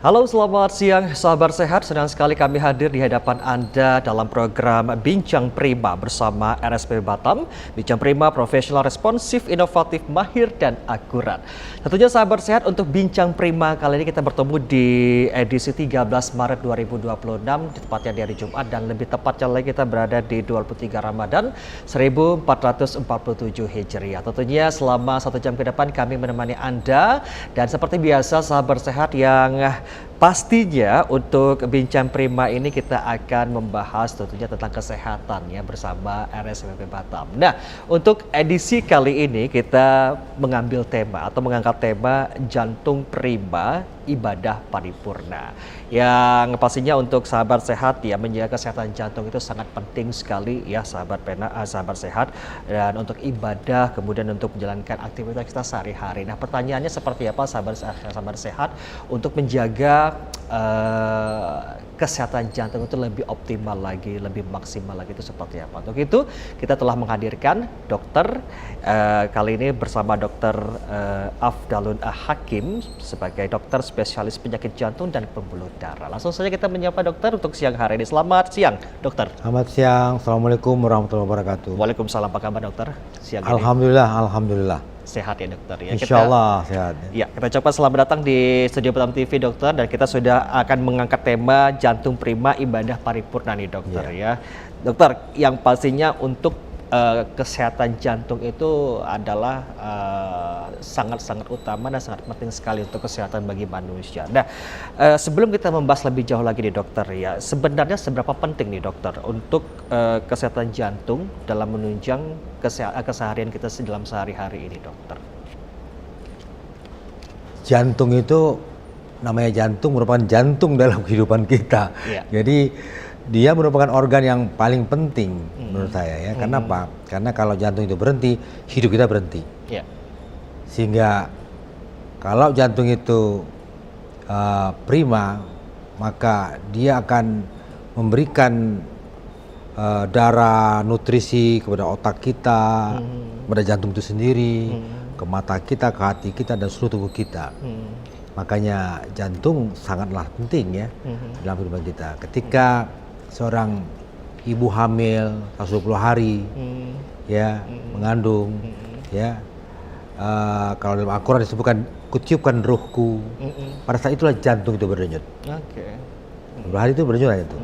Halo, selamat siang sahabat sehat. Senang sekali kami hadir di hadapan Anda dalam program Bincang Prima bersama RSP Batam. Bincang Prima profesional, responsif, inovatif, mahir, dan akurat. Tentunya sahabat sehat, untuk Bincang Prima kali ini kita bertemu di edisi 13 Maret 2026, tepatnya di hari Jumat, dan lebih tepatnya lagi kita berada di 23 Ramadan 1447 Hijriah. Tentunya selama 1 jam ke depan kami menemani Anda, dan seperti biasa sahabat sehat, yang pastinya untuk Bincang Prima ini kita akan membahas tentunya tentang kesehatan ya bersama RSPB Batam. Nah, untuk edisi kali ini kita mengambil tema atau mengangkat tema Jantung Prima Ibadah Paripurna. Yang pastinya untuk sahabat sehat ya, menjaga kesehatan jantung itu sangat penting sekali ya sahabat sehat, dan untuk ibadah kemudian untuk menjalankan aktivitas kita sehari-hari. Nah, pertanyaannya seperti apa sahabat sehat untuk menjaga kesehatan jantung itu lebih optimal lagi, lebih maksimal lagi, itu seperti apa? Untuk itu kita telah menghadirkan dokter kali ini bersama Dokter Afdalun Hakim sebagai dokter spesialis penyakit jantung dan pembuluh darah. Langsung saja kita menyapa dokter untuk siang hari ini. Selamat siang, dokter. Selamat siang. Assalamualaikum warahmatullahi wabarakatuh. Waalaikumsalam. Apa kabar dokter siang ini? Alhamdulillah. Sehat ya dokter ya. Insya Allah sehat. Ya, kita coba selamat datang di Studio Batam TV dokter, dan kita sudah akan mengangkat tema Jantung Prima Ibadah Paripurna nih dokter ya. Dokter, yang pastinya untuk kesehatan jantung itu adalah sangat-sangat utama dan sangat penting sekali untuk kesehatan bagi manusia. Nah, sebelum kita membahas lebih jauh lagi nih dokter ya, sebenarnya seberapa penting nih dokter untuk kesehatan jantung dalam menunjang keseharian kita dalam sehari-hari ini dokter? Jantung itu, namanya jantung merupakan jantung dalam kehidupan kita. Jadi dia merupakan organ yang paling penting menurut saya ya. Karena apa? Karena kalau jantung itu berhenti, hidup kita berhenti. Sehingga kalau jantung itu prima, maka dia akan memberikan darah, nutrisi kepada otak kita, kepada jantung itu sendiri, ke mata kita, ke hati kita, dan seluruh tubuh kita. Makanya jantung sangatlah penting ya dalam kehidupan kita. Ketika seorang ibu hamil 120 hari ya mengandung ya, kalau dalam Al-Quran disebutkan kutiupkan ruhku, pada saat itulah jantung itu berdenyut. Beberapa hari itu berdenyut itu.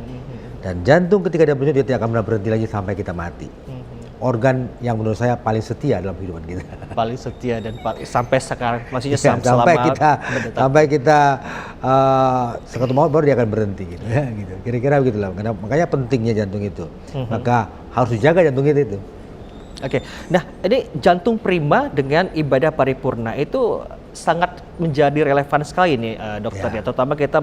Dan jantung ketika dia berdenyut, dia tidak akan pernah berhenti lagi sampai kita mati. Organ yang menurut saya paling setia dalam kehidupan kita. Paling setia dan sampai sekarang, maksudnya sampai kita sekatu maut baru dia akan berhenti gitu ya, gitu. Kira-kira begitulah. Makanya pentingnya jantung itu. Maka harus dijaga jantung itu. Oke. Nah, ini Jantung Prima dengan ibadah paripurna itu sangat menjadi relevan sekali nih dokter ya. Terutama kita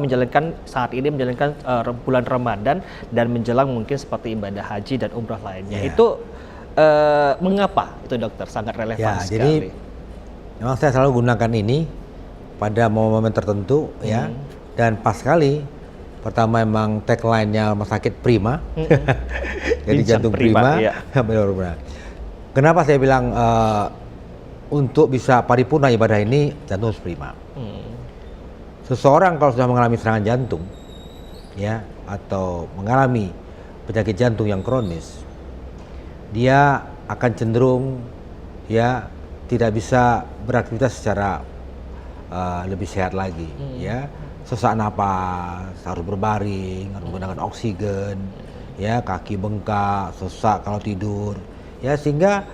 saat ini menjalankan bulan Ramadan dan menjelang mungkin seperti ibadah haji dan umrah lainnya. Itu mengapa itu dokter sangat relevan sekali? Jadi memang saya selalu gunakan ini pada momen-momen tertentu ya, dan pas sekali. Pertama memang tagline-nya rumah sakit prima, jadi jantung prima. Kenapa saya bilang untuk bisa paripurna ibadah ini jantung harus prima. Seseorang kalau sudah mengalami serangan jantung ya, atau mengalami penyakit jantung yang kronis, dia akan cenderung ya tidak bisa beraktivitas secara lebih sehat lagi ya. Sesak napas, harus berbaring, harus menggunakan oksigen ya, kaki bengkak, sesak kalau tidur ya, sehingga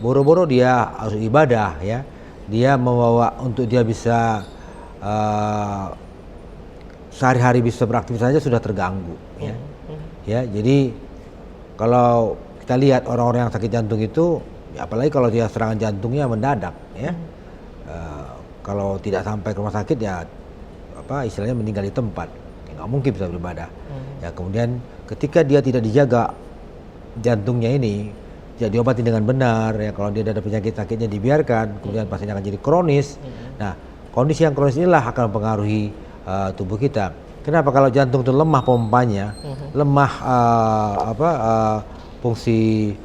boro-boro dia harus ibadah ya. Dia membawa untuk dia bisa sehari-hari bisa beraktivitas saja sudah terganggu ya. Ya, jadi kalau kita lihat orang-orang yang sakit jantung itu, apalagi kalau dia serangan jantungnya mendadak ya, kalau tidak sampai ke rumah sakit ya istilahnya meninggal di tempat, ya, nggak mungkin bisa beribadah. Ya, kemudian ketika dia tidak dijaga jantungnya ini, ya diobati dengan benar ya, kalau dia ada penyakit sakitnya dibiarkan, kemudian pasiennya akan jadi kronis. Nah, kondisi yang kronis inilah akan mempengaruhi tubuh kita. Kenapa? Kalau jantung itu lemah pompanya, lemah fungsi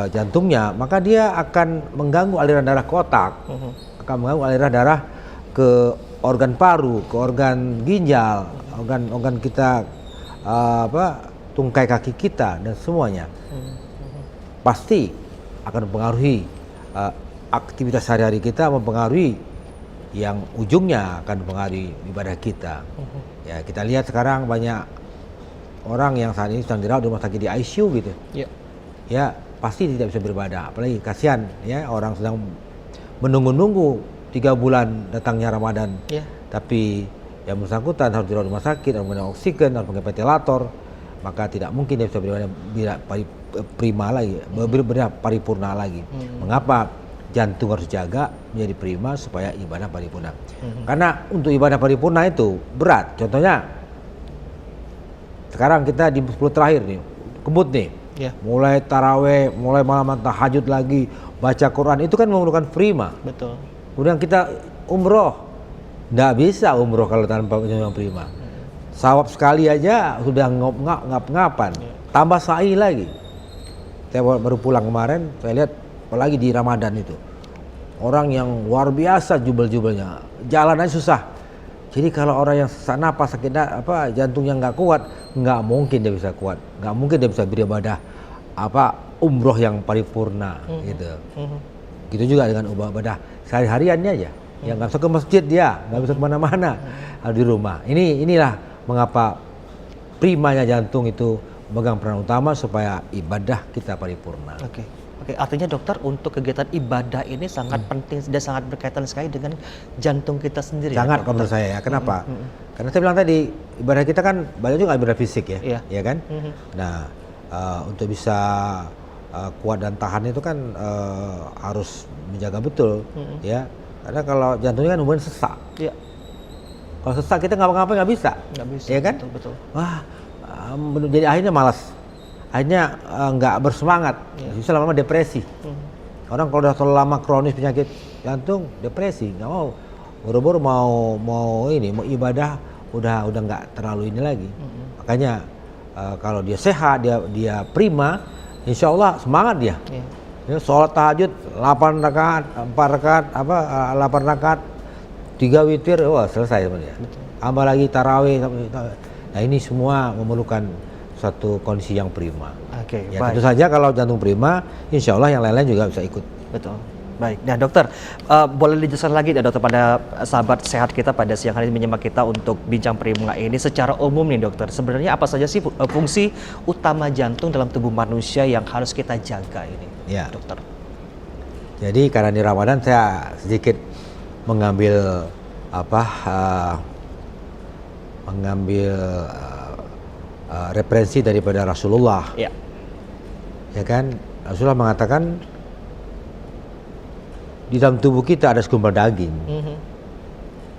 jantungnya, maka dia akan mengganggu aliran darah ke otak, akan mengganggu aliran darah ke organ paru, ke organ ginjal, organ kita tungkai kaki kita dan semuanya. Pasti akan mempengaruhi aktivitas sehari-hari kita, mempengaruhi yang ujungnya akan mempengaruhi ibadah kita. Ya, kita lihat sekarang banyak orang yang saat ini sedang dirawat di rumah sakit di ICU gitu. Ya, pasti tidak bisa beribadah. Apalagi kasihan ya, orang sedang menunggu-nunggu 3 bulan datangnya Ramadan. Tapi yang bersangkutan harus dirawat di rumah sakit, harus menggunakan oksigen, harus pakai ventilator, maka tidak mungkin dia bisa beribadah prima lagi, beribadah paripurna lagi. Mengapa jantung harus jaga menjadi prima supaya ibadah paripurna? Karena untuk ibadah paripurna itu berat. Contohnya sekarang kita di 10 terakhir nih, kebut nih, mulai taraweh, mulai malam tahajud lagi, baca Quran, itu kan memerlukan prima. Betul. Kemudian kita umroh, nggak bisa umroh kalau tanpa prima. Sawab sekali aja sudah ngap-ngapan, tambah sa'i lagi. Saya baru pulang kemarin, saya lihat apalagi di Ramadan itu, orang yang luar biasa jubel-jubelnya, jalan aja susah. Jadi kalau orang yang sesak napas, sakit jantungnya nggak kuat, nggak mungkin dia bisa kuat, nggak mungkin dia bisa beribadah umroh yang paripurna gitu. Gitu juga dengan ibadah sehari-hariannya aja, yang nggak bisa ke masjid, dia nggak bisa kemana-mana, harus di rumah. Inilah mengapa primanya jantung itu memegang peran utama supaya ibadah kita paripurna. Oke, artinya dokter, untuk kegiatan ibadah ini sangat penting dan sangat berkaitan sekali dengan jantung kita sendiri. Sangat, menurut saya ya. Kenapa? Karena saya bilang tadi, ibadah kita kan banyak juga ibadah fisik ya, ya kan? Nah, untuk bisa kuat dan tahan itu kan harus menjaga betul, ya. Karena kalau jantungnya kan hubungan sesak. Kalau sesak kita ngapa-ngapain nggak bisa, ya kan? Betul. Wah, jadi akhirnya malas, akhirnya nggak bersemangat, bisa lama-lama depresi. Orang kalau udah terlalu lama kronis penyakit jantung, depresi, nggak mau, buru-buru mau ibadah, udah nggak terlalu ini lagi. Makanya kalau dia sehat, dia prima, insya Allah semangat dia. Ya, sholat tahajud 8 rakaat, 4 rakaat, 8 rakaat, 3 witir, wah selesai sama dia. Tambah lagi tarawih. Nah, ini semua memerlukan suatu kondisi yang prima. Ya, tentu saja kalau jantung prima, insya Allah yang lain-lain juga bisa ikut. Betul. Baik. Nah dokter, boleh dijelaskan lagi ya dokter pada sahabat sehat kita pada siang hari ini menyimak kita untuk bincang prima ini secara umum nih dokter. Sebenarnya apa saja sih fungsi utama jantung dalam tubuh manusia yang harus kita jaga ini, dokter? Jadi karena di Ramadan saya sedikit mengambil referensi daripada Rasulullah. Ya kan, Rasulullah mengatakan di dalam tubuh kita ada segumpal daging.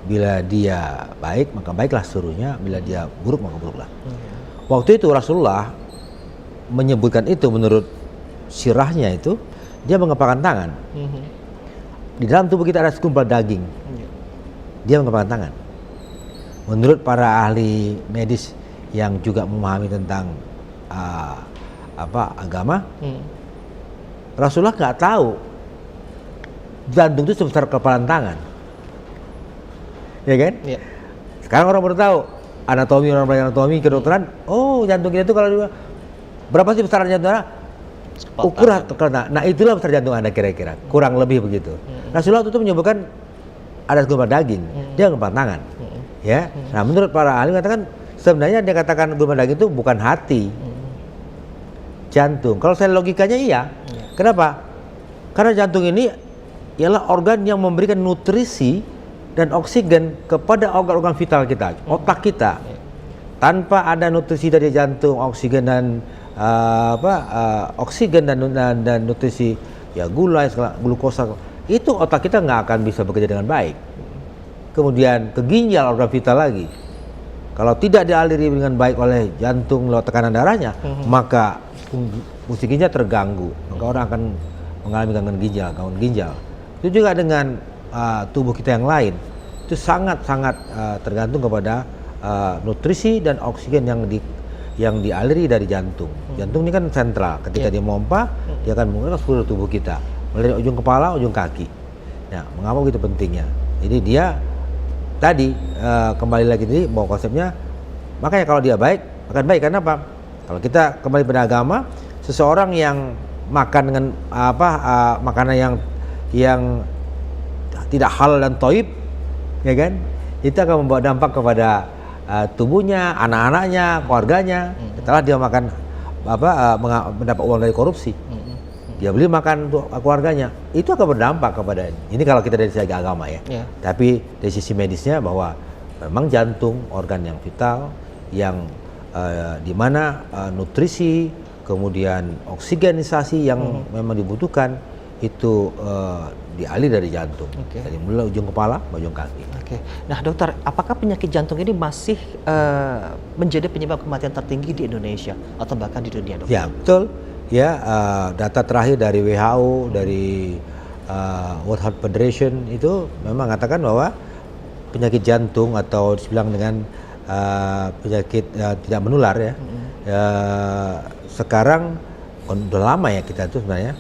Bila dia baik maka baiklah seluruhnya, bila dia buruk maka buruklah. Waktu itu Rasulullah menyebutkan itu, menurut sirahnya itu dia mengepakkan tangan. Di dalam tubuh kita ada segumpal daging, dia mengepakkan tangan. Menurut para ahli medis yang juga memahami tentang agama, Rasulullah nggak tahu jantung itu sebesar kepalan tangan, ya kan? Sekarang orang baru tahu anatomi, orang belajar anatomi, kedokteran. Oh, jantung kita itu kalau berapa sih besaran jantung Anda? Ukuran kepalan. Nah, itulah besar jantung Anda kira-kira, kurang lebih begitu. Rasulullah itu menyebutkan ada segumpal daging, dia kepalan tangan, ya. Nah, menurut para ahli mengatakan sebenarnya dia katakan segumpal daging itu bukan hati, jantung. Kalau saya logikanya iya. Kenapa? Karena jantung ini ialah organ yang memberikan nutrisi dan oksigen kepada organ-organ vital kita, otak kita. Tanpa ada nutrisi dari jantung, oksigen dan dan nutrisi gula, glukosa, itu otak kita nggak akan bisa bekerja dengan baik. Kemudian ke ginjal, organ vital lagi. Kalau tidak dialiri dengan baik oleh jantung lewat tekanan darahnya, maka fungsi ginjal terganggu. Maka orang akan mengalami gangguan ginjal. Itu juga dengan tubuh kita yang lain. Itu sangat-sangat tergantung kepada nutrisi dan oksigen yang dialiri dari jantung. Jantung ini kan sentral. Ketika dia memompa, dia akan menggunakan seluruh tubuh kita, mulai dari ujung kepala, ujung kaki. Nah, mengapa begitu pentingnya? Jadi dia tadi kembali lagi tadi bahwa konsepnya, makanya kalau dia baik akan baik. Karena apa? Kalau kita kembali pada agama, seseorang yang makan dengan makanan yang tidak halal dan thayyib, ya kan, itu akan membawa dampak kepada tubuhnya, anak-anaknya, keluarganya. Setelah dia makan mendapat uang dari korupsi, dia beli makan untuk keluarganya, itu akan berdampak kepada ini kalau kita dari segi agama ya. Tapi dari sisi medisnya bahwa memang jantung organ yang vital yang di mana nutrisi kemudian oksigenisasi yang memang dibutuhkan itu dialih dari jantung, dari mulai ujung kepala ke ujung kaki. Nah dokter, apakah penyakit jantung ini masih menjadi penyebab kematian tertinggi di Indonesia atau bahkan di dunia, dokter? Ya betul. Ya, data terakhir dari WHO, dari World Health Federation itu memang mengatakan bahwa penyakit jantung atau dibilang dengan penyakit tidak menular ya, sekarang udah lama ya kita itu sebenarnya.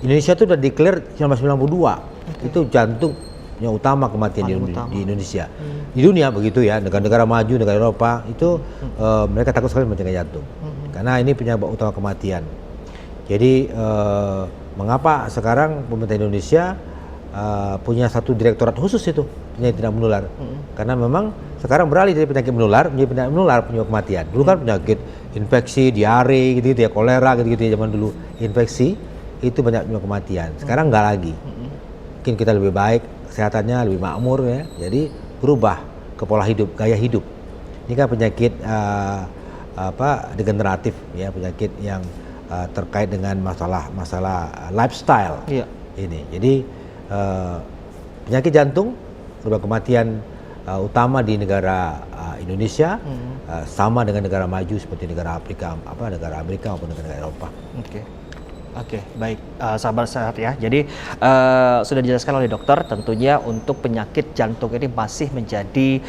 Indonesia itu udah declare 1992 itu jantung yang utama kematian di Indonesia. Di dunia begitu ya, negara-negara maju, negara Eropa itu mereka takut sekali mencegah jantung karena ini penyebab utama kematian. Jadi mengapa sekarang pemerintah Indonesia punya satu direktorat khusus itu penyakit tidak menular? Karena memang sekarang beralih dari penyakit menular menjadi penyakit menular penyebab kematian. Dulu kan penyakit infeksi, diare gitu ya, kolera gitu ya zaman dulu, infeksi itu banyak penyebab kematian. Sekarang enggak lagi. Mungkin kita lebih baik, kesehatannya lebih makmur ya. Jadi berubah ke pola hidup, gaya hidup. Ini kan penyakit degeneratif ya, penyakit yang terkait dengan masalah lifestyle. Ini. Jadi penyakit jantung merupakan kematian utama di negara Indonesia, sama dengan negara maju seperti negara Afrika, negara Amerika maupun negara Eropa. Oke, baik, sahabat sehat ya. Jadi sudah dijelaskan oleh dokter, tentunya untuk penyakit jantung ini masih menjadi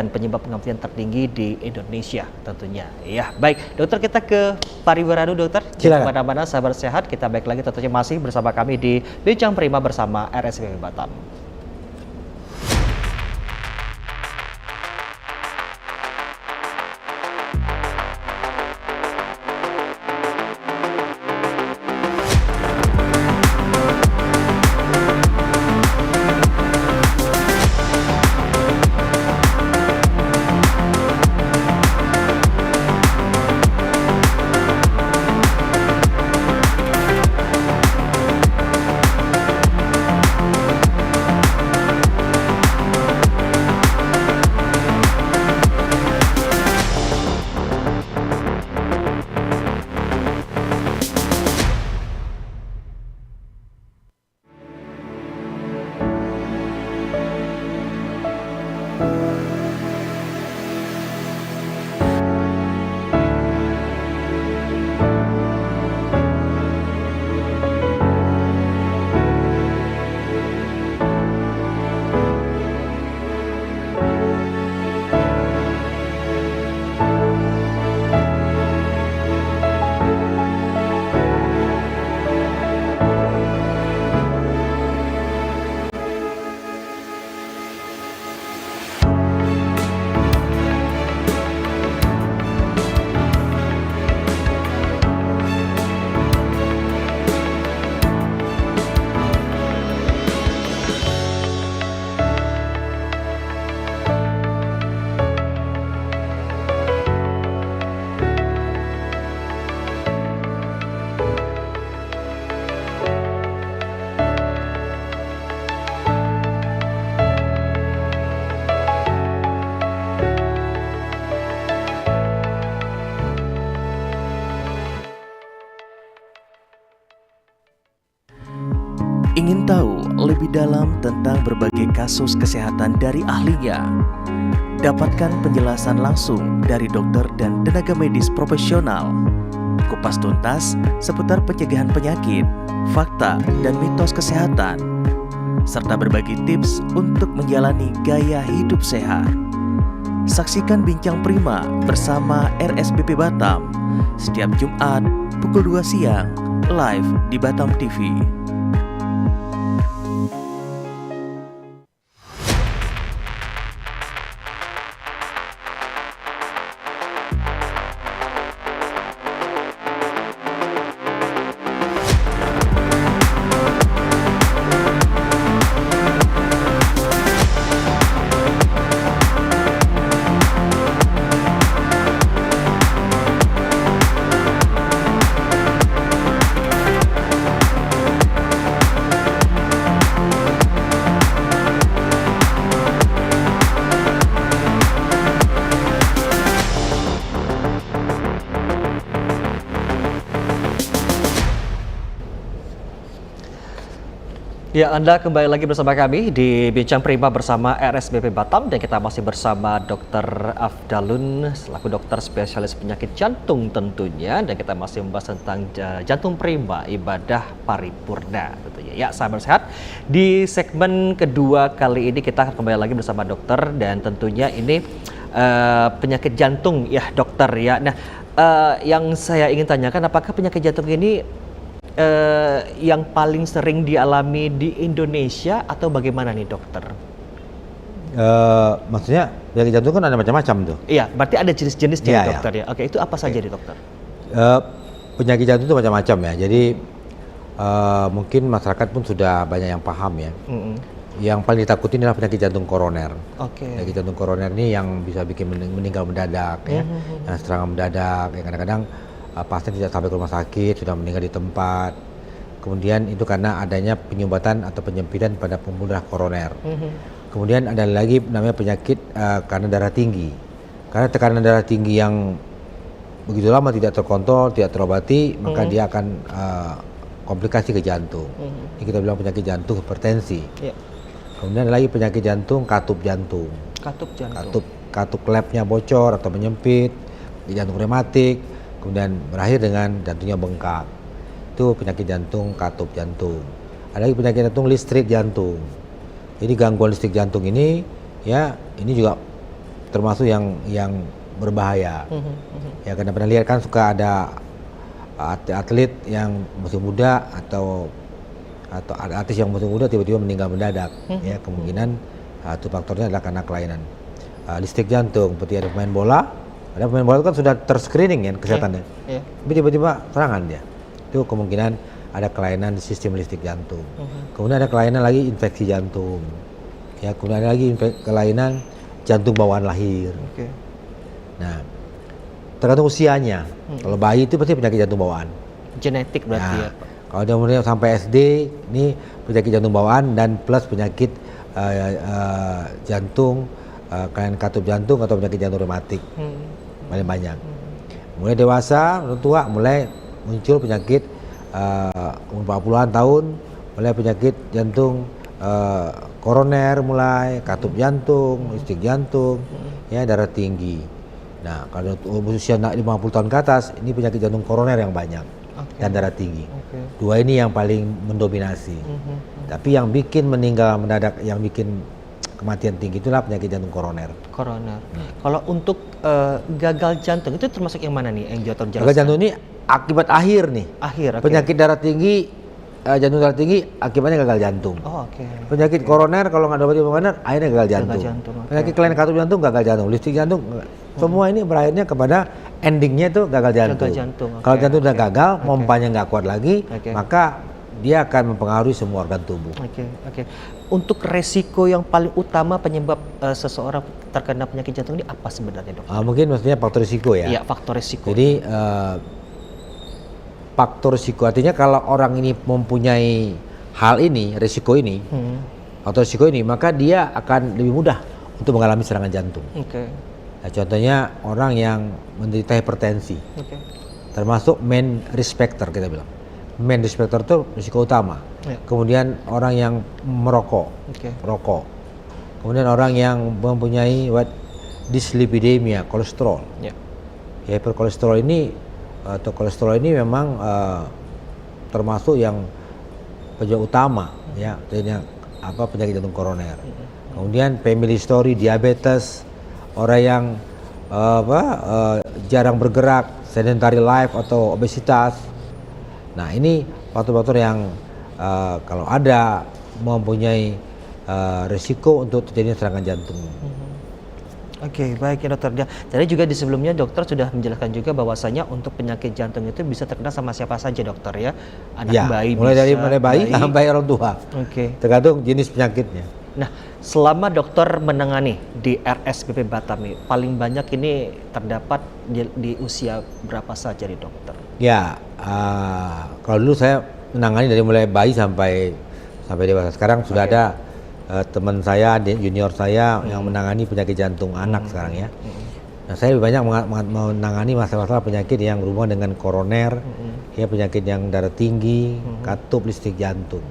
penyebab kematian tertinggi di Indonesia tentunya. Ya, baik, dokter, kita ke pariwara dulu, dokter. Jangan kemana-mana, sahabat sehat. Kita baik lagi tentunya masih bersama kami di Bincang Prima bersama RSPB Batam. Ingin tahu lebih dalam tentang berbagai kasus kesehatan dari ahlinya? Dapatkan penjelasan langsung dari dokter dan tenaga medis profesional. Kupas tuntas seputar pencegahan penyakit, fakta dan mitos kesehatan, serta berbagi tips untuk menjalani gaya hidup sehat. Saksikan Bincang Prima bersama RSPP Batam setiap Jumat pukul 2 siang live di Batam TV. Ya, Anda kembali lagi bersama kami di Bincang Prima bersama RSBP Batam dan kita masih bersama Dr. Afdalun selaku dokter spesialis penyakit jantung tentunya, dan kita masih membahas tentang jantung prima ibadah paripurna tentunya. Ya, sahabat sehat, di segmen kedua kali ini kita akan kembali lagi bersama dokter dan tentunya ini penyakit jantung ya dokter ya. Nah, yang saya ingin tanyakan, apakah penyakit jantung ini yang paling sering dialami di Indonesia atau bagaimana nih dokter? Maksudnya penyakit jantung kan ada macam-macam tuh. Iya, berarti ada jenis-jenisnya Iya, dokter ya. Oke, itu apa saja nih dokter? Penyakit jantung itu macam-macam ya. Jadi mungkin masyarakat pun sudah banyak yang paham ya. Yang paling ditakuti adalah penyakit jantung koroner. Oke. Penyakit jantung koroner ini yang bisa bikin meninggal mendadak ya, yang serangan mendadak. Ya, kadang-kadang pasien tidak sampai ke rumah sakit, sudah meninggal di tempat. Kemudian itu karena adanya penyumbatan atau penyempitan pada pembuluh koroner. Kemudian ada lagi namanya penyakit karena darah tinggi. Karena tekanan darah tinggi yang begitu lama tidak terkontrol, tidak terobati, maka dia akan komplikasi ke jantung. Ini kita bilang penyakit jantung hipertensi. Yeah. Kemudian ada lagi penyakit jantung katup jantung. Katup jantung. Katup klepnya bocor atau menyempit, jantung rematik. Kemudian berakhir dengan jantungnya bengkak. Itu penyakit jantung katup jantung. Ada lagi penyakit jantung listrik jantung. Jadi gangguan listrik jantung ini ya ini juga termasuk yang berbahaya. Ya, karena pernah lihat kan suka ada atlet yang masih muda atau artis yang masih muda tiba-tiba meninggal mendadak. Ya, kemungkinan itu faktornya adalah karena kelainan listrik jantung. Seperti ada pemain bola. Ada pemain bola itu kan sudah terscreening ya kesehatannya, tapi tiba-tiba serangan dia. Itu kemungkinan ada kelainan di sistem listrik jantung. Kemudian ada kelainan lagi infeksi jantung. Ya, kemudian ada lagi kelainan jantung bawaan lahir. Nah, tergantung usianya. Kalau bayi itu pasti penyakit jantung bawaan. Genetik berarti ya. Kalau dia umurnya sampai SD, ini penyakit jantung bawaan dan plus penyakit jantung, kelainan katup jantung atau penyakit jantung rematik. Paling banyak. Mulai dewasa, tua, mulai muncul penyakit umur 40-an tahun, mulai penyakit jantung koroner, mulai katup jantung, listrik jantung, ya darah tinggi. Nah, kalau usia 50 tahun ke atas, ini penyakit jantung koroner yang banyak dan darah tinggi. Dua ini yang paling mendominasi. Tapi yang bikin meninggal mendadak, yang bikin kematian tinggi itulah penyakit jantung koroner. Kalau untuk gagal jantung itu termasuk yang mana nih yang dokter jelaskan? Gagal jantung ini akibat akhir nih. Penyakit darah tinggi, jantung darah tinggi akibatnya gagal jantung. Penyakit koroner kalau nggak dapat koroner akhirnya gagal jantung. Penyakit kelainan katup jantung gagal jantung, listrik jantung. Semua ini berakhirnya kepada endingnya itu gagal jantung. Kalau jantung udah gagal, pompanya nggak kuat lagi, maka dia akan mempengaruhi semua organ tubuh. Untuk resiko yang paling utama penyebab seseorang terkena penyakit jantung ini apa sebenarnya, dok? Mungkin maksudnya faktor risiko ya. Iya, faktor risiko. Jadi faktor risiko artinya kalau orang ini mempunyai hal ini, risiko ini, faktor risiko ini, maka dia akan lebih mudah untuk mengalami serangan jantung. Nah, contohnya orang yang menderita hipertensi, termasuk main risk factor kita bilang. Main risk factor itu risiko utama. Kemudian orang yang merokok, rokok. Kemudian orang yang mempunyai dyslipidemia, kolesterol. Hiperkolesterol ini atau kolesterol ini memang termasuk yang penyebab utama ya, penyakit jantung koroner. Kemudian family history, diabetes, orang yang jarang bergerak, sedentary life atau obesitas. Nah, ini faktor-faktor yang kalau ada mempunyai risiko untuk terjadinya serangan jantung. Baik ya dokter. Jadi juga di sebelumnya dokter sudah menjelaskan juga bahwasanya untuk penyakit jantung itu bisa terkena sama siapa saja dokter ya. Anak bayi mulai bisa, dari bayi sampai orang tua. Tergantung jenis penyakitnya. Nah, selama dokter menangani di RSBP Batam ini, paling banyak ini terdapat di usia berapa saja di dokter? Ya, kalau dulu saya menangani dari mulai bayi sampai dewasa. Sekarang sudah ada teman saya, junior saya yang menangani penyakit jantung anak sekarang ya. Nah, saya lebih banyak menangani masalah-masalah penyakit yang berhubungan dengan koroner, ya penyakit yang darah tinggi, katup, listrik jantung.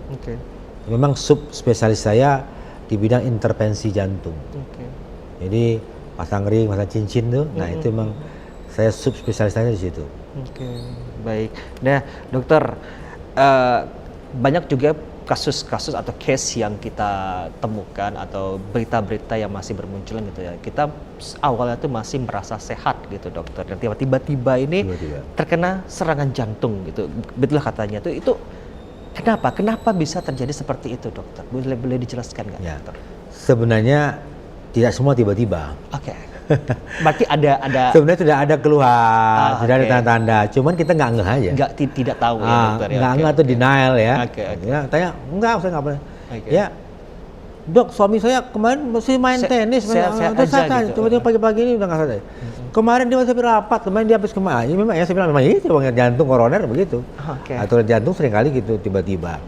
Memang subspesialis saya di bidang intervensi jantung. Oke. Jadi pasang ring, pasang cincin tuh, nah itu memang saya subspesialisnya di situ. Oke, baik. Nah, dokter, banyak juga kasus-kasus atau case yang kita temukan atau berita-berita yang masih bermunculan gitu ya. Kita awalnya tuh masih merasa sehat gitu dokter, dan tiba-tiba ini terkena serangan jantung gitu. Betul katanya tuh itu kenapa bisa terjadi seperti itu dokter? Boleh dijelaskan nggak Ya. dokter? Sebenarnya tidak semua tiba-tiba. Oke. Berarti ada Sebenarnya sudah ada keluhan, sudah ada oke. tanda-tanda. Cuman kita nggak ngeh aja. tidak tahu ya dokter ya. Nggak Oke, ngeh atau oke. denial ya. Oke, oke. Ya, tanya enggak, saya nggak pernah. Oke. Ya, dok, suami saya kemarin masih main tenis, sehat terus aja saya gitu. tiba-tiba pagi-pagi ini udah nggak sadar. Kemarin dia masih rapat, kemarin dia habis kemarin. Ya, memang ya saya bilang memang itu bang, jantung koroner begitu. Oke. Atau jantung seringkali gitu tiba-tiba.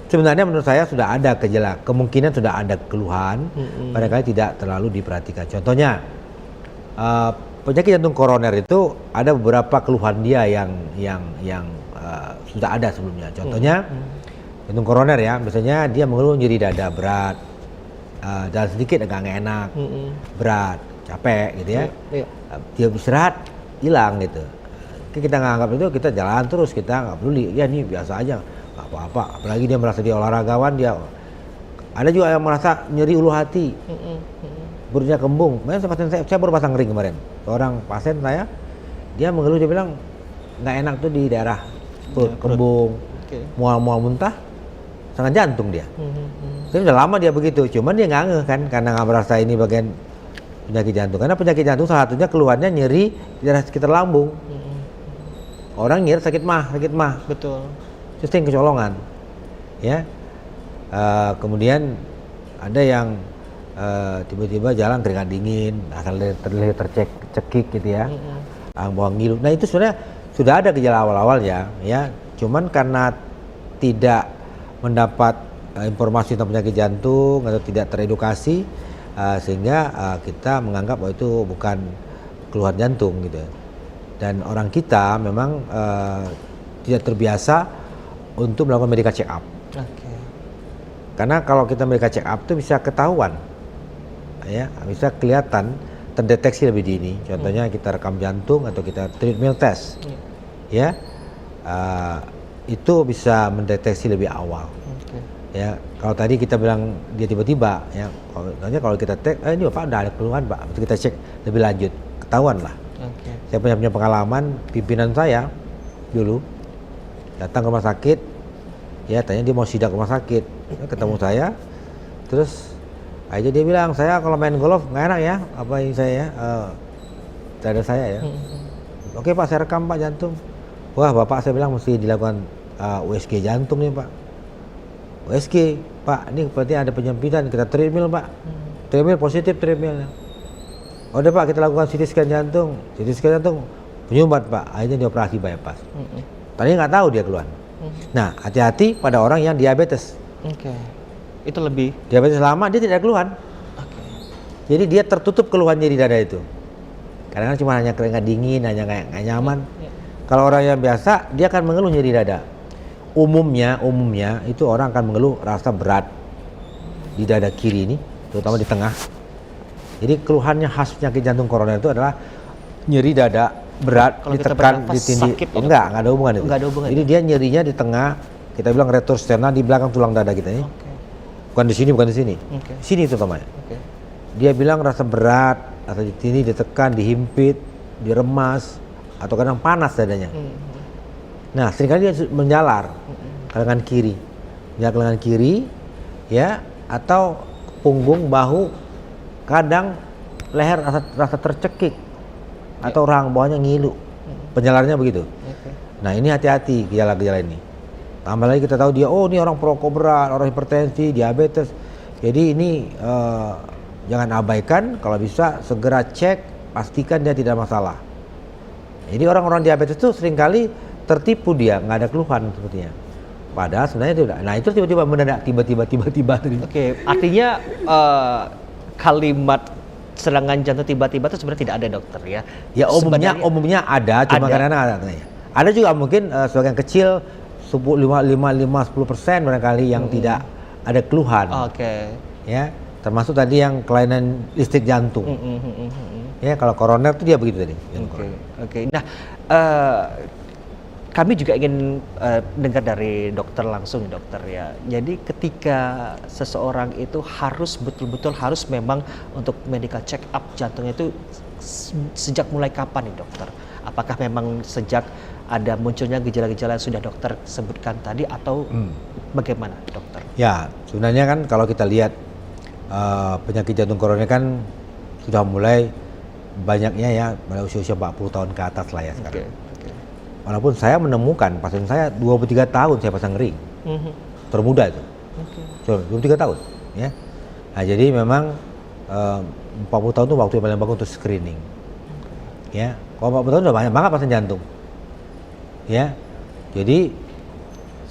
Sebenarnya menurut saya sudah ada gejala, kemungkinan sudah ada keluhan, barangkali tidak terlalu diperhatikan. Contohnya penyakit jantung koroner itu ada beberapa keluhan dia yang sudah ada sebelumnya. Contohnya jantung koroner ya, biasanya dia mengeluh nyeri dada berat, jalan sedikit agak nggak enak, berat, capek gitu ya. Iya. Dia istirahat hilang gitu. Kita nggak anggap itu, kita jalan terus, kita nggak peduli. Ya ini biasa aja, nggak apa-apa. Apalagi dia merasa dia olahragawan, dia ada juga yang merasa nyeri ulu hati. Perutnya kembung. Kemarin saya baru pasang ring kemarin. Seorang pasien saya, dia mengeluh, dia bilang nggak enak tuh di daerah perut, kembung, mual-mual muntah, serangan jantung dia. Jadi udah lama dia begitu, cuman dia nggak ngeh kan, karena nggak merasa ini bagian penyakit jantung. Karena penyakit jantung salah satunya keluarnya nyeri di daerah sekitar lambung. Orang nyeri sakit mah. Betul. Sistem kecolongan. Ya. Kemudian ada yang tiba-tiba jalan keringat dingin, asal terlihat tercekik gitu ya, bawang ngilu. Nah itu sebenarnya sudah ada gejala awal-awal ya. Cuman karena tidak mendapat informasi tentang penyakit jantung atau tidak teredukasi, sehingga kita menganggap bahwa itu bukan keluhan jantung gitu. Dan orang kita memang tidak terbiasa untuk melakukan medical check up. Karena kalau kita medical check up itu bisa ketahuan. Ya, bisa kelihatan, terdeteksi lebih dini. Contohnya kita rekam jantung atau kita treadmill test, ya, itu bisa mendeteksi lebih awal. Ya, kalau tadi kita bilang dia tiba-tiba, ya, kalau kita cek, ini bapak ada keluhan pak, betul kita cek lebih lanjut, ketahuan lah. Saya punya pengalaman, pimpinan saya dulu datang ke rumah sakit, ya, tanya dia mau sidak rumah sakit, ketemu saya, terus aja dia bilang, saya kalau main golf nggak enak ya, apa ini saya ya, dada saya ya. Oke pak, saya rekam pak jantung. Wah bapak, saya bilang mesti dilakukan USG jantung nih pak. USG pak, ini berarti ada penyempitan, kita treadmill pak. Treadmill positif treadmill. Udah pak, kita lakukan CT scan jantung. CT scan jantung penyumbat pak, akhirnya dioperasi bypass. Tadi nggak tahu dia keluhan. Nah hati-hati pada orang yang diabetes. Itu lebih diabetes lama, dia tidak ada keluhan. Jadi dia tertutup keluhan nyeri dada itu. Kadang-kadang cuma hanya keringat dingin, hanya nggak nyaman. Kalau orang yang biasa, dia akan mengeluh nyeri dada. Umumnya itu orang akan mengeluh rasa berat di dada kiri ini, terutama di tengah. Jadi keluhannya khas penyakit jantung koroner itu adalah nyeri dada berat, kalau ditekan, ditindih. Enggak ada hubungan itu. Jadi dia nyerinya di tengah, kita bilang retrosternal, di belakang tulang dada kita ini. Bukan di sini, sini terutamanya. Dia bilang rasa berat, atau di sini ditekan, dihimpit, diremas, atau kadang panas dadanya. Nah, seringkali dia menjalar ke lengan kiri, ya, atau punggung, bahu, kadang leher rasa tercekik, atau rahang bawahnya ngilu, penjalarnya begitu. Nah, ini hati-hati gejala-gejala ini. Tambah lagi kita tahu dia, oh ini orang perokok berat, orang hipertensi, diabetes. Jadi ini jangan abaikan, kalau bisa segera cek, pastikan dia tidak masalah. Jadi orang-orang diabetes itu seringkali tertipu dia, nggak ada keluhan sepertinya. Padahal sebenarnya tidak. Nah itu tiba-tiba mendadak, tiba-tiba. Artinya kalimat serangan jantung tiba-tiba itu sebenarnya tidak ada dokter ya? Ya umumnya ada, cuma kadang-kadang ada juga mungkin sebagian kecil 10% barangkali yang tidak ada keluhan. Oke. Ya, termasuk tadi yang kelainan listrik jantung. Ya, kalau koroner tuh dia begitu tadi. Oke. Nah, kami juga ingin dengar dari dokter langsung, dokter ya. Jadi ketika seseorang itu harus betul-betul harus memang untuk medical check up jantungnya itu sejak mulai kapan nih dokter? Apakah memang sejak ada munculnya gejala-gejala yang sudah dokter sebutkan tadi atau bagaimana dokter? Ya, sebenarnya kan kalau kita lihat penyakit jantung koroner kan sudah mulai banyaknya ya pada usia-usia 40 tahun ke atas lah ya sekarang. Walaupun saya menemukan pasien saya 23 tahun saya pasang ring. Termuda itu. 23 tahun ya. Nah, jadi memang 40 tahun itu waktu yang paling bagus untuk screening. Ya, kalau 40 tahun udah banyak banget pasien jantung. Ya. Jadi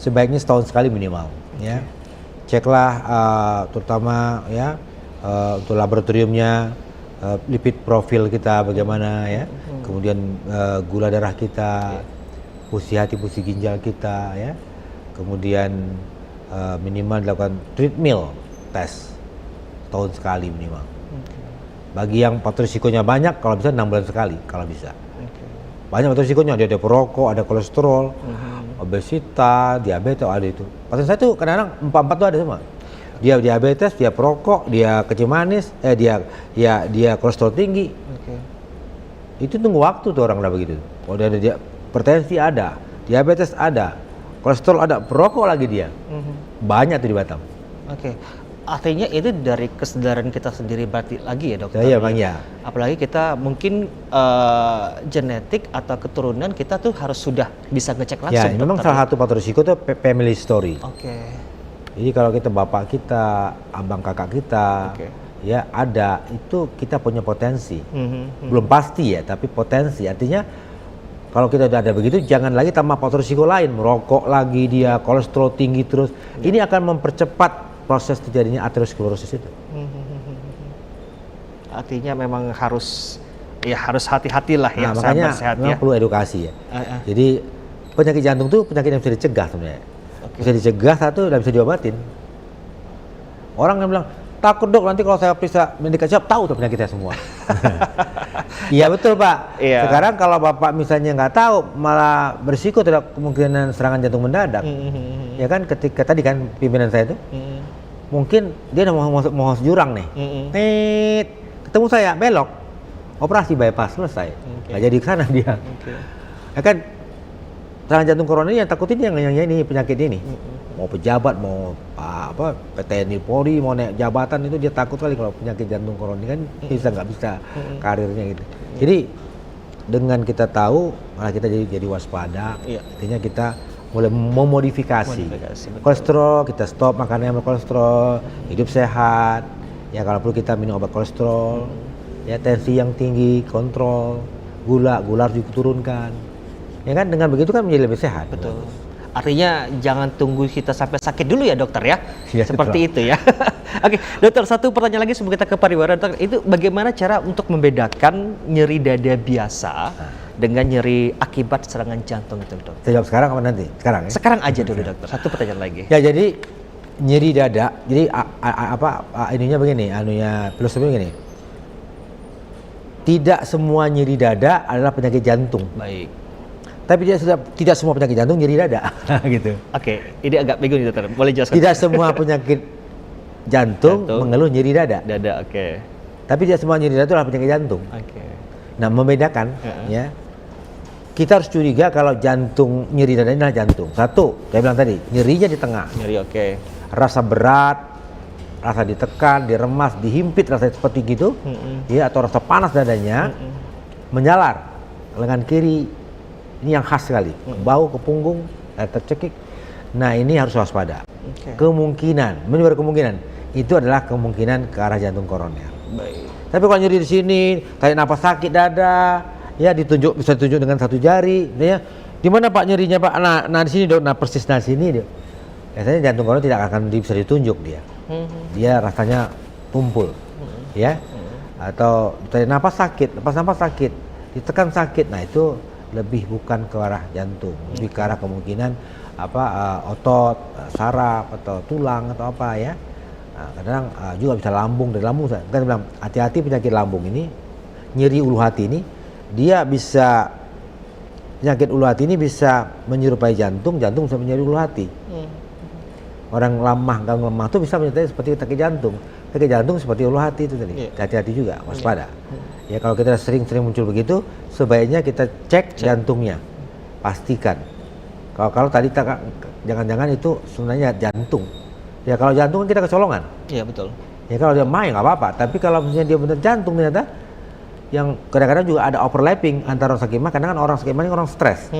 sebaiknya setahun sekali minimal ya. Ceklah terutama ya untuk laboratoriumnya, lipid profil kita bagaimana ya. Kemudian gula darah kita, fusi hati, fusi ginjal kita ya. Kemudian minimal dilakukan treadmill test setahun sekali minimal. Bagi yang faktor risikonya banyak, kalau bisa 6 bulan sekali kalau bisa. Banyak faktor risikonya, ada perokok, ada kolesterol, obesitas, diabetes, ada itu. Pasien saya tuh kadang-kadang 4 tuh ada semua. Dia diabetes, dia perokok, dia kecil manis, dia kolesterol tinggi. Itu tunggu waktu tuh orang udah begitu. Kalau dia hipertensi ada, diabetes ada, kolesterol ada, perokok lagi dia. Banyak tuh di Batam. Artinya itu dari kesadaran kita sendiri berarti lagi ya dokter? Iya Bang ya. Apalagi kita mungkin genetik atau keturunan kita tuh harus sudah bisa ngecek langsung. Ya, memang salah satu faktor risiko itu family story. Jadi kalau kita bapak kita, abang kakak kita, ya ada itu kita punya potensi. Belum pasti ya, tapi potensi. Artinya kalau kita udah ada begitu, jangan lagi tambah faktor risiko lain, merokok lagi dia, kolesterol tinggi terus. Ini akan mempercepat proses terjadinya aterosklerosis itu. Artinya memang harus hati-hatilah ya, makanya sehat memang ya. Perlu edukasi ya. Jadi penyakit jantung itu penyakit yang bisa dicegah sebenarnya. Bisa dicegah, satu dan bisa diobatin. Orang yang bilang takut dok nanti kalau saya periksa medical check up tahu tuh penyakitnya semua. Iya betul Pak. Sekarang kalau Bapak misalnya nggak tahu malah berisiko terhadap kemungkinan serangan jantung mendadak. Ya kan ketika tadi kan pimpinan saya itu mungkin dia mau masuk jurang nih. Ketemu saya belok, operasi bypass selesai. Nggak jadi ke sana dia. Ya kan serangan jantung koroner yang takutin yang ini penyakit ini. Mau pejabat, mau PTNI Polri, mau naik jabatan itu dia takut kali kalau penyakit jantung koroner kan nggak bisa karirnya gitu. Jadi dengan kita tahu malah kita jadi waspada. Artinya kita mulai memodifikasi. Kolesterol kita stop makannya yang berkolesterol, hidup sehat. Ya kalau perlu kita minum obat kolesterol. Ya tensi yang tinggi kontrol, gula harus diturunkan. Ya kan dengan begitu kan menjadi lebih sehat. Betul. Artinya jangan tunggu kita sampai sakit dulu ya dokter ya. Seperti itu ya. Oke, dokter, satu pertanyaan lagi sebelum kita ke pariwara dokter. Itu bagaimana cara untuk membedakan nyeri dada biasa dengan nyeri akibat serangan jantung itu dokter? Saya jawab sekarang apa nanti? Sekarang ya? Sekarang aja dulu dokter. Satu pertanyaan lagi. Ya jadi nyeri dada, jadi ininya begini, filosofinya begini. Tidak semua nyeri dada adalah penyakit jantung. Baik. Tapi tidak semua penyakit jantung nyeri dada, gitu. Oke, ini agak bingung nih dokter. Boleh jelaskan? Tidak semua penyakit jantung mengeluh nyeri dada. Oke. Tapi tidak semua nyeri dada itu adalah penyakit jantung. Oke. Nah, membedakan, ya. Kita harus curiga kalau jantung nyeri dada ini adalah jantung. Satu, saya bilang tadi, nyerinya di tengah. Nyeri, rasa berat, rasa ditekan, diremas, dihimpit, rasa seperti gitu, ya, atau rasa panas dadanya, menyalar lengan kiri. Ini yang khas sekali, bau ke punggung, tercekik. Nah ini harus waspada. Kemungkinan, menyebar kemungkinan, itu adalah kemungkinan ke arah jantung koroner. Baik. Tapi kalau nyeri di sini, kayak napas sakit dada, ya bisa ditunjuk dengan satu jari. Ya, di mana Pak nyerinya Pak? Nah di sini dok, nah persis di sini dok. Biasanya jantung koroner tidak akan bisa ditunjuk dia. Dia rasanya tumpul, ya. Atau napas sakit, ditekan sakit. Nah itu lebih bukan ke arah jantung, lebih ke arah kemungkinan otot, saraf atau tulang atau apa ya. Nah, kadang juga bisa lambung, dari lambung kan bilang hati-hati penyakit lambung ini, nyeri ulu hati ini, penyakit ulu hati ini bisa menyerupai jantung, jantung bisa menyeri ulu hati. Orang gangguan lemah itu bisa menyertai seperti sakit jantung seperti ulu hati itu tadi. Hati-hati juga, waspada. Ya kalau kita sering-sering muncul begitu, sebaiknya kita cek jantungnya, pastikan. Kalau tadi jangan-jangan itu sebenarnya jantung. Ya kalau jantung kan kita kecolongan. Iya betul. Ya kalau dia main nggak apa-apa, tapi kalau misalnya dia benar jantung ternyata, yang kadang-kadang juga ada overlapping antara orang sakit mah, karena kan orang sakit mah ini orang stres,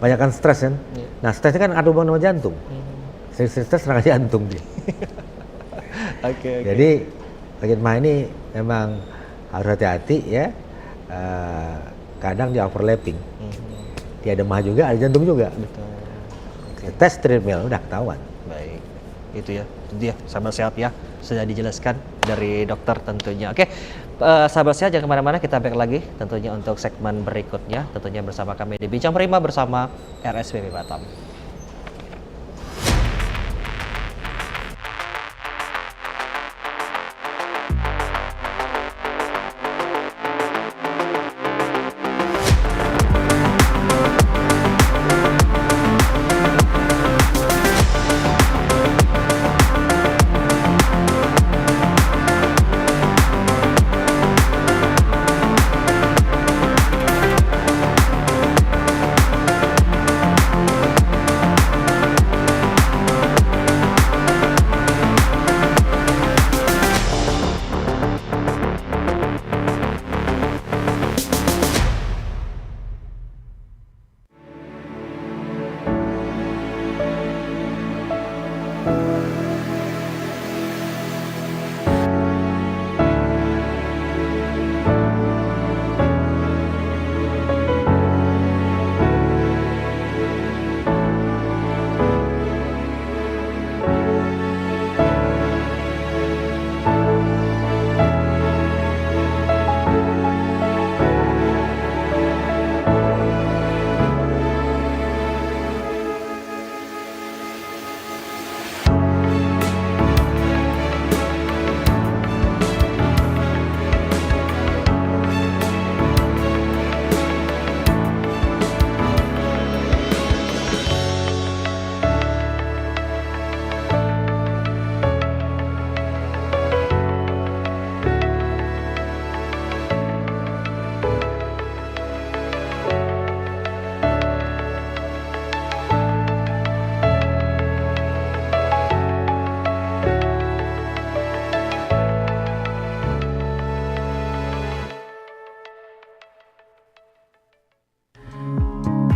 banyak kan stres kan. Nah stresnya kan ada hubungan sama jantung. Stres serangan jantung dia. Oke. Jadi sakit mah ini memang harus hati-hati ya. Kadang dia overlapping. Dia ada mah juga, ada jantung juga. Betul. Tes treadmill udah ketahuan. Baik, itu ya, sahabat sehat ya, sudah dijelaskan dari dokter tentunya. Oke, sahabat sehat jangan kemana-mana, kita balik lagi tentunya untuk segmen berikutnya, tentunya bersama kami di Bincang Prima bersama RSPB Batam.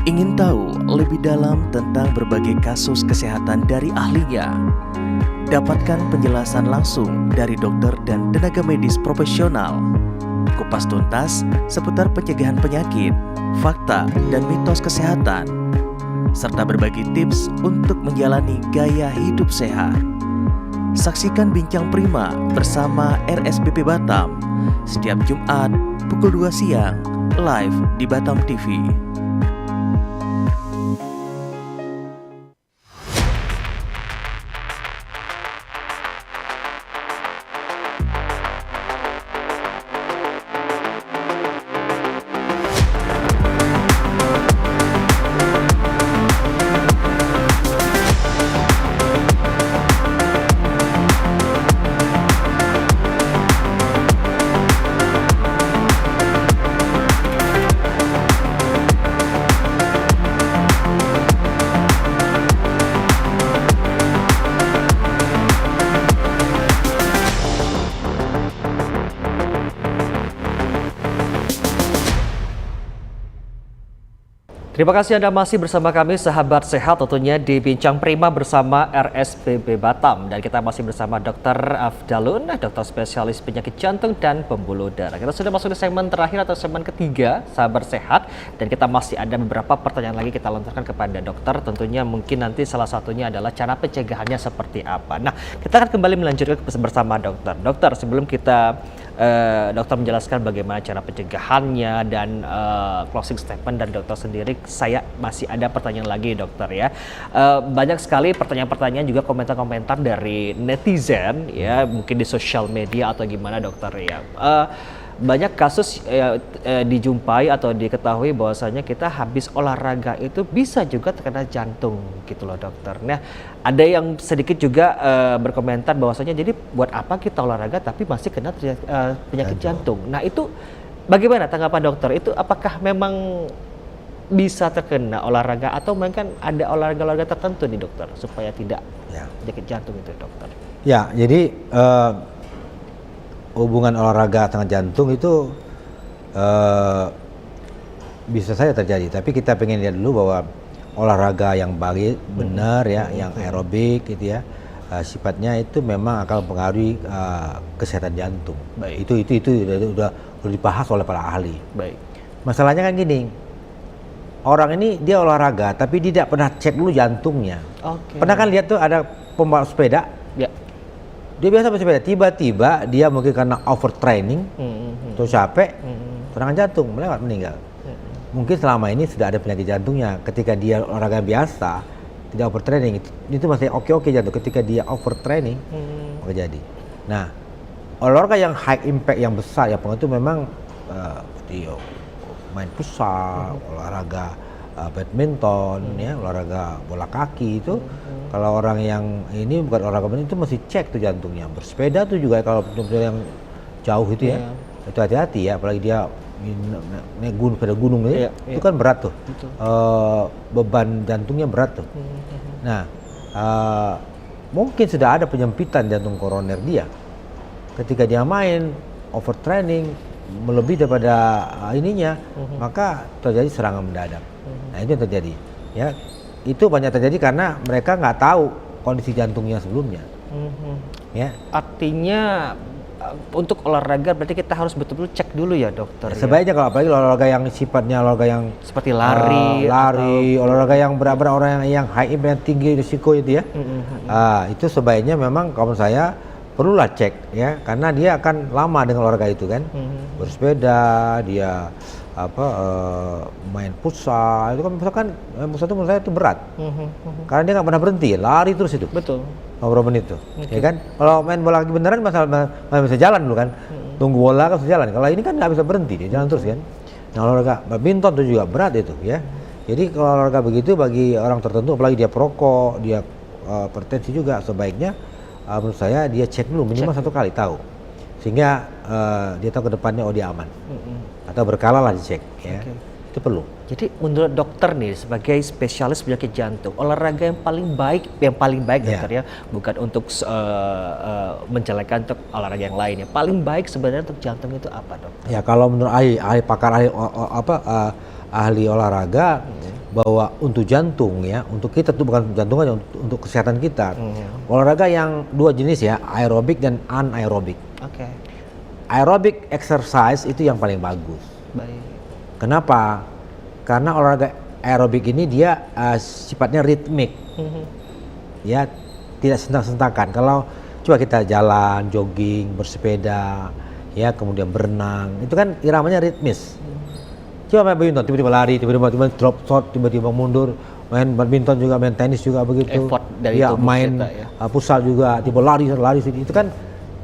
Ingin tahu lebih dalam tentang berbagai kasus kesehatan dari ahlinya? Dapatkan penjelasan langsung dari dokter dan tenaga medis profesional. Kupas tuntas seputar pencegahan penyakit, fakta dan mitos kesehatan, serta berbagi tips untuk menjalani gaya hidup sehat. Saksikan Bincang Prima bersama RSPP Batam setiap Jumat pukul 2 siang live di Batam TV. Terima kasih Anda masih bersama kami sahabat sehat tentunya di Bincang Prima bersama RSPB Batam, dan kita masih bersama Dr. Afdalun, dokter spesialis penyakit jantung dan pembuluh darah. Kita sudah masuk di segmen terakhir atau segmen ketiga sahabat sehat, dan kita masih ada beberapa pertanyaan lagi kita lontarkan kepada dokter. Tentunya mungkin nanti salah satunya adalah cara pencegahannya seperti apa. Nah, kita akan kembali melanjutkan bersama dokter. Dokter, sebelum kita dokter menjelaskan bagaimana cara pencegahannya dan closing statement dari dokter sendiri, saya masih ada pertanyaan lagi dokter ya. Banyak sekali pertanyaan-pertanyaan juga komentar-komentar dari netizen ya, mungkin di sosial media atau gimana dokter ya. Banyak kasus dijumpai atau diketahui bahwasanya kita habis olahraga itu bisa juga terkena jantung gitu loh dokter. Nah, ada yang sedikit juga berkomentar bahwasanya jadi buat apa kita olahraga tapi masih kena penyakit jantung. Nah, itu bagaimana tanggapan dokter? Itu apakah memang bisa terkena olahraga atau mungkin ada olahraga-olahraga tertentu nih dokter supaya tidak penyakit jantung itu dokter? Ya, jadi hubungan olahraga dengan jantung itu bisa saja terjadi, tapi kita pengen lihat dulu bahwa olahraga yang baik, benar ya, yang aerobik gitu ya, sifatnya itu memang akan mempengaruhi kesehatan jantung. Baik. Itu udah dibahas oleh para ahli. Baik. Masalahnya kan gini, orang ini dia olahraga tapi tidak pernah cek dulu jantungnya. Pernah kan lihat tuh ada pembalap sepeda? Ya. Dia biasa bersepeda, tiba-tiba dia mungkin karena overtraining atau capek, serangan jantung, meninggal. Mungkin selama ini sudah ada penyakit jantungnya. Ketika dia olahraga biasa, tidak overtraining, itu masih oke-oke jantung. Ketika dia overtraining, maka jadi. Nah, olahraga yang high impact, yang besar, yang penting itu memang seperti main futsal, olahraga badminton, ya, olahraga bola kaki itu. Kalau orang yang ini bukan olahraga itu mesti cek tuh jantungnya. Bersepeda tuh juga kalau yang jauh itu ya, itu hati-hati ya, apalagi dia naik sepeda gunung itu kan berat tuh, beban jantungnya berat tuh. Nah, mungkin sudah ada penyempitan jantung koroner dia ketika dia main overtraining melebihi daripada ininya, maka terjadi serangan mendadak. Nah, itu yang terjadi ya. Itu banyak terjadi karena mereka nggak tahu kondisi jantungnya sebelumnya. Ya. Artinya untuk olahraga berarti kita harus betul-betul cek dulu ya dokter. Sebaiknya kalau apalagi olahraga yang sifatnya olahraga yang seperti lari, olahraga yang berat-berat, orang yang high impact, tinggi risiko itu ya. Itu sebaiknya memang kalau saya perlulah cek ya, karena dia akan lama dengan olahraga itu kan. Bersepeda, dia main futsal itu kan misalkan futsal itu menurut saya itu berat, karena dia nggak pernah berhenti, lari terus itu. Betul. Beberapa menit tuh, ya kan? Kalau main bola kaki beneran masih bisa jalan dulu kan, tunggu bola kan bisa jalan. Kalau ini kan nggak bisa berhenti, dia jalan terus kan. Nah, olahraga badminton itu juga berat itu ya. Jadi kalau olahraga begitu bagi orang tertentu, apalagi dia perokok, dia hipertensi juga, sebaiknya menurut saya dia cek dulu minimal 1 kali tahu, sehingga dia tahu ke depannya dia aman. Atau berkala lah dicek ya. Itu perlu. Jadi menurut dokter nih sebagai spesialis penyakit jantung, olahraga yang paling baik dokter ya, bukan untuk menjelekan untuk olahraga yang lainnya. Paling baik sebenarnya untuk jantung itu apa, dok? Ya kalau menurut ahli olahraga, bahwa untuk jantung ya, untuk kita tuh bukan jantung aja, untuk kesehatan kita. Olahraga yang 2 jenis ya, aerobik dan anaerobik. Aerobic exercise itu yang paling bagus. Baik. Kenapa? Karena olahraga aerobik ini dia sifatnya ritmik, ya, tidak sentak-sentakan. Kalau coba kita jalan, jogging, bersepeda, ya, kemudian berenang, itu kan iramanya ritmis. Coba main badminton, tiba-tiba lari, tiba-tiba drop shot, tiba-tiba mundur. Main badminton juga, main tenis juga begitu. Effort dari ya, tubuh main kita, ya. Futsal juga, tiba lari itu kan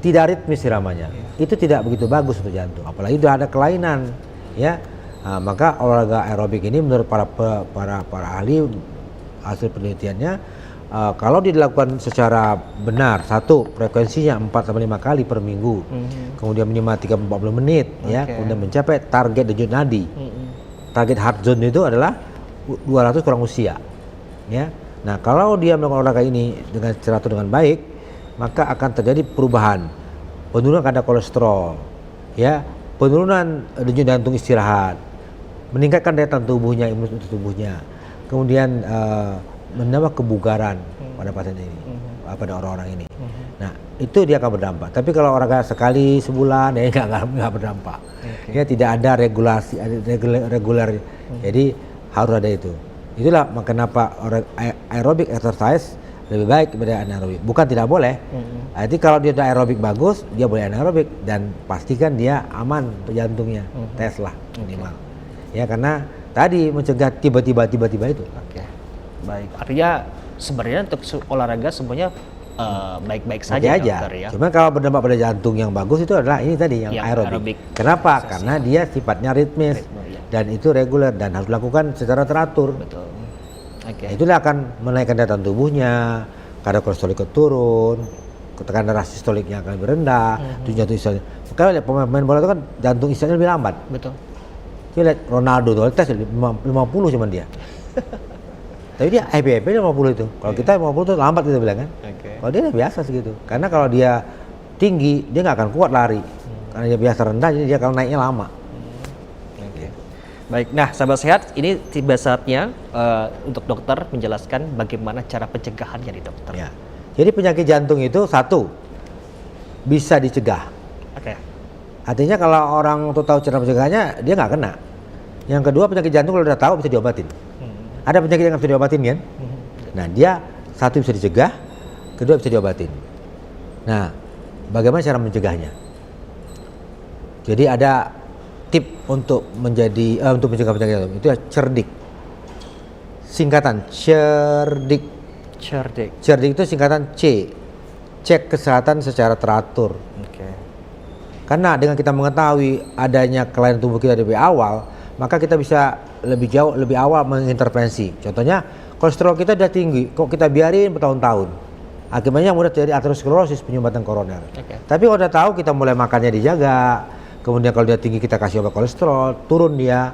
tidak ritmis iramanya. Itu tidak begitu bagus untuk jantung. Apalagi itu ada kelainan, ya. Nah, maka olahraga aerobik ini menurut para ahli, hasil penelitiannya, kalau dilakukan secara benar, frekuensinya 4-5 kali per minggu, kemudian minimal 30-40 menit, ya, kemudian mencapai target denyut nadi. Target heart zone itu adalah 200 kurang usia, ya. Nah, kalau dia melakukan olahraga ini dengan teratur dengan baik, maka akan terjadi perubahan, penurunan kadar kolesterol, ya, penurunan denyut jantung istirahat, meningkatkan daya tahan tubuhnya, imunitas tubuhnya, kemudian menambah kebugaran pada pasien ini, pada orang-orang ini. Nah, itu dia akan berdampak. Tapi kalau olahraga sekali sebulan, ya nggak berdampak. Ya, tidak ada regulasi, reguler. Jadi harus ada itu. Itulah kenapa aerobic exercise lebih baik daripada anaerobik. Bukan tidak boleh. Jadi kalau dia udah aerobik bagus, dia boleh anaerobik dan pastikan dia aman jantungnya. Tes lah minimal. Ya karena tadi mencegah tiba-tiba itu. Oke. Baik. Artinya sebenarnya untuk olahraga semuanya baik-baik Oke saja aja. dokter ya. Cuman kalau berdampak pada jantung yang bagus itu adalah ini tadi yang aerobik. Kenapa? Karena dia sifatnya ritmis dan itu reguler dan harus dilakukan secara teratur. Betul. Oke. Itulah akan menaikkan daya tahan tubuhnya, kadar kolesterol ikut turun, tekanan darah sistoliknya akan lebih rendah, jantung istilahnya. Kalau lihat pemain bola itu kan jantung istilahnya lebih lambat. Betul. Kita lihat Ronaldo tuh tes 50 cuman dia. Tapi dia IPP 50 itu. Kalau kita 50 itu lambat kita bilang kan. Kalau dia biasa segitu. Karena kalau dia tinggi dia nggak akan kuat lari. Karena dia biasa rendah jadi dia kalau naiknya lama. Baik, nah sahabat sehat, ini tiba saatnya untuk dokter menjelaskan bagaimana cara pencegahannya nih dokter. Ya. Jadi penyakit jantung itu satu bisa dicegah. Oke. Artinya kalau orang tuh tahu cara pencegahannya dia nggak kena. Yang kedua penyakit jantung kalau udah tahu bisa diobatin. Ada penyakit yang nggak bisa diobatin kan? Nah dia satu bisa dicegah, kedua bisa diobatin. Nah bagaimana cara mencegahnya? Jadi ada tip untuk untuk mencegah penyakit jantung itu ya cerdik. Singkatan cerdik. Cerdik itu singkatan C. Cek kesehatan secara teratur. Oke. Karena dengan kita mengetahui adanya kelainan tubuh kita lebih awal, maka kita bisa lebih awal mengintervensi. Contohnya kolesterol kita udah tinggi, kok kita biarin bertahun-tahun. Akibatnya mudah terjadi aterosklerosis, penyumbatan koroner. Tapi kalau udah tahu kita mulai makannya dijaga, kemudian kalau dia tinggi kita kasih obat kolesterol, turun dia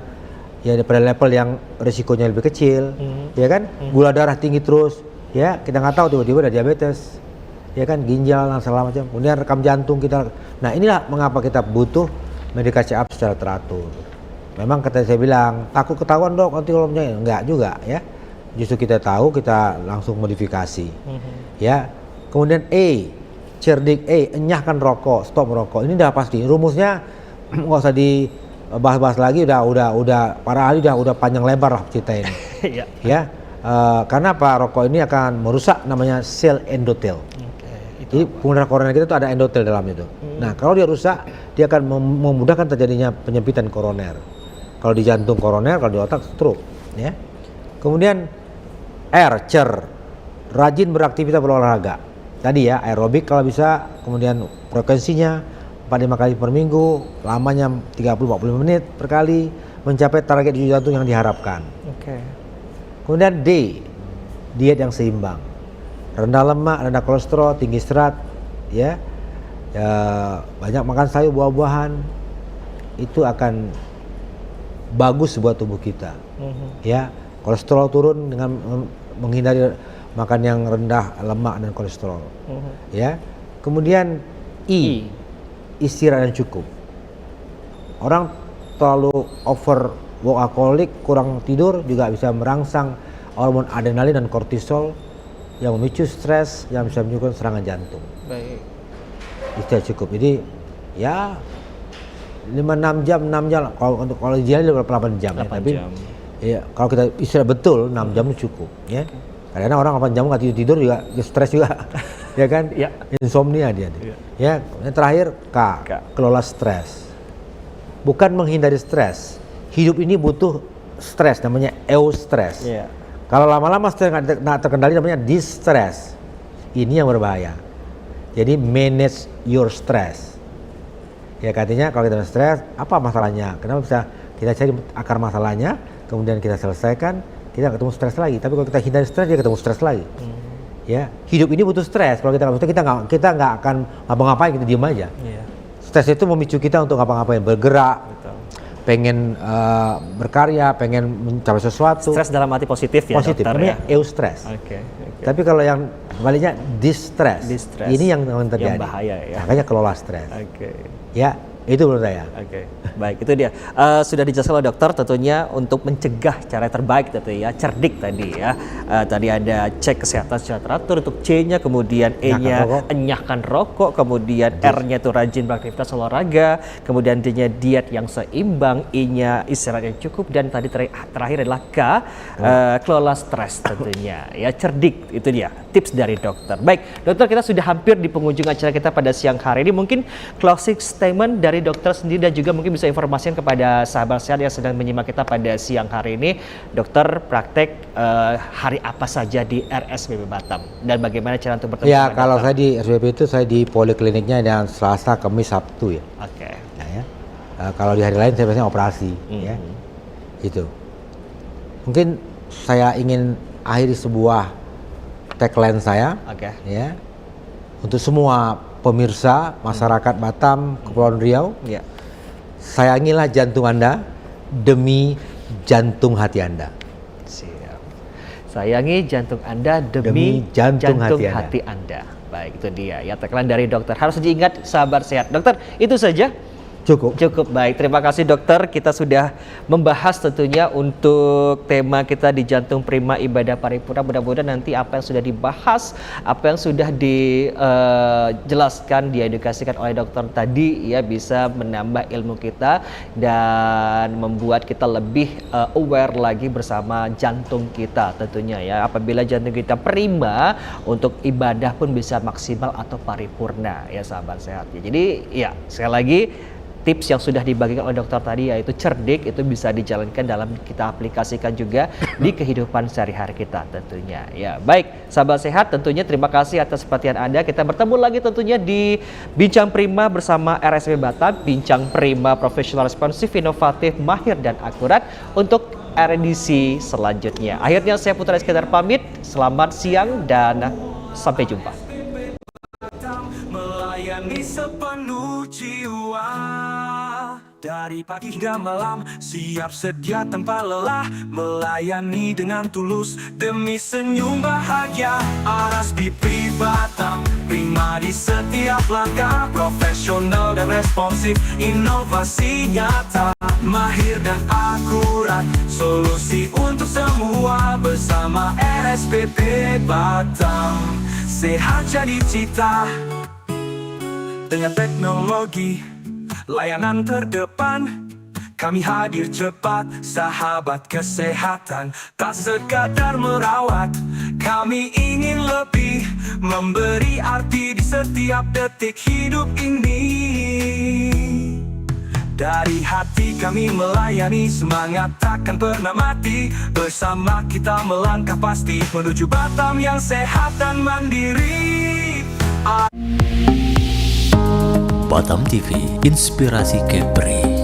ya pada level yang risikonya lebih kecil, ya kan? Gula darah tinggi terus, ya kita nggak tahu tiba-tiba ada diabetes, ya kan, ginjal dan segala macam. Kemudian rekam jantung kita. Nah inilah mengapa kita butuh medical check up secara teratur. Memang kata saya bilang takut ketahuan dok nanti kalau penyakit, enggak juga ya. Justru kita tahu kita langsung modifikasi, ya. Kemudian cerdik, enyahkan rokok, stop merokok. Ini udah pasti rumusnya. Nggak usah dibahas-bahas lagi, udah para ahli udah panjang lebar lah cerita ini. Ya, karena apa? Rokok ini akan merusak namanya sel endotel. Jadi penggunaan koroner kita itu ada endotel dalam itu. Nah kalau dia rusak, dia akan memudahkan terjadinya penyempitan koroner. Kalau di jantung koroner, kalau di otak stroke. Ya. Kemudian rajin beraktivitas berolahraga. Tadi ya aerobik kalau bisa, kemudian frekuensinya 4-5 kali per minggu, lamanya 30-45 menit per kali, mencapai target denyut jantung yang diharapkan. Kemudian D, diet yang seimbang, rendah lemak, rendah kolesterol, tinggi serat, ya, banyak makan sayur, buah-buahan, itu akan bagus buat tubuh kita. Ya, kolesterol turun dengan menghindari makan yang rendah lemak dan kolesterol. Ya, kemudian I, istirahat yang cukup. Orang terlalu over workaholic, kurang tidur juga bisa merangsang hormon adrenalin dan kortisol yang memicu stres yang bisa menyebabkan serangan jantung. Baik. Istirahat cukup. Jadi ya 5-6 jam, kalau idealnya 8 jam. 8 ya. Tapi jam. ya kalau kita istirahat betul 6 jam itu cukup ya. Karena orang 8 jam nggak tidur juga stres juga. Ya kan? Ya. Insomnia dia. Ya, yang terakhir K, kelola stres. Bukan menghindari stres. Hidup ini butuh stres, namanya eustress. Kalau lama-lama stres nggak terkendali namanya distress. Ini yang berbahaya. Jadi manage your stress. Ya katanya kalau kita stres, apa masalahnya? Kenapa bisa kita cari akar masalahnya, kemudian kita selesaikan, kita ketemu stres lagi. Tapi kalau kita hindari stres, dia ketemu stres lagi. Ya, hidup ini butuh stres. Kalau kita nggak akan ngapa-ngapain, kita diem aja. Stres itu memicu kita untuk ngapa-ngapain, bergerak, pengen berkarya, pengen mencapai sesuatu. Stres dalam arti positif ya. Positif, dokter, namanya eustress. Tapi kalau yang sebaliknya distress, ini yang terjadi. Yang bahaya ya. Makanya kelola stres. Ya, itu menurut saya. Baik, itu dia. Sudah dijelaskan oleh dokter tentunya untuk mencegah cara terbaik tentu ya, cerdik tadi ya. Tadi ada cek kesehatan secara teratur untuk C-nya, kemudian E-nya enyahkan rokok, kemudian R-nya itu rajin beraktivitas olahraga, kemudian D-nya diet yang seimbang, I-nya istirahat yang cukup, dan tadi terakhir adalah K, kelola stres tentunya ya, cerdik itu dia. tips dari dokter. Baik, dokter, kita sudah hampir di penghujung acara kita pada siang hari ini. Mungkin closing statement dari dokter sendiri dan juga mungkin bisa informasikan kepada sahabat sehat yang sedang menyimak kita pada siang hari ini. Dokter praktek hari apa saja di RSPB Batam dan bagaimana cara untuk bertemu Ya, dengan kalau dokter? saya di RSPB itu saya di polikliniknya dan Selasa, Kamis, Sabtu ya. Oke. Nah, ya. Kalau di hari lain saya biasanya operasi ya. Itu. Mungkin saya ingin akhiri sebuah tagline saya Oke. ya. Untuk semua pemirsa masyarakat Batam, Kepulauan Riau, Ya. sayangilah jantung Anda demi jantung hati Anda. Siap. Sayangi jantung Anda Demi demi jantung hati Anda. Baik, itu dia ya tagline dari dokter. Harus diingat sahabat sehat. Dokter, itu saja. Cukup. Cukup baik, terima kasih dokter. Kita sudah membahas tentunya untuk tema kita di Jantung Prima Ibadah Paripurna. Mudah-mudahan nanti apa yang sudah dibahas, apa yang sudah dijelaskan, diedukasikan oleh dokter tadi ya bisa menambah ilmu kita dan membuat kita lebih aware lagi bersama jantung kita tentunya ya. Apabila jantung kita prima, untuk ibadah pun bisa maksimal atau paripurna ya sahabat sehat ya. Jadi ya sekali lagi tips yang sudah dibagikan oleh dokter tadi yaitu cerdik itu bisa dijalankan dalam kita aplikasikan juga di kehidupan sehari-hari kita tentunya. Ya, baik sahabat sehat, tentunya terima kasih atas perhatian Anda. Kita bertemu lagi tentunya di Bincang Prima bersama RSPB Batam, Bincang Prima profesional responsif, inovatif, mahir dan akurat untuk edisi selanjutnya. Akhirnya saya Putra Iskandar pamit. Selamat siang dan sampai jumpa. Melayani sepenuh jiwa, dari pagi hingga malam, siap sedia tanpa lelah, melayani dengan tulus demi senyum bahagia. RSPB Batam, prima di setiap langkah, profesional dan responsif, inovasi nyata, mahir dan akurat, solusi untuk semua bersama RSPB Batam. Sehat jadi cita dengan teknologi, layanan terdepan, kami hadir cepat, sahabat kesehatan. Tak sekadar merawat, kami ingin lebih, memberi arti di setiap detik hidup ini. Dari hati kami melayani, semangat takkan pernah mati. Bersama kita melangkah pasti menuju Batam yang sehat dan mandiri. Batam TV, inspirasi Kepri.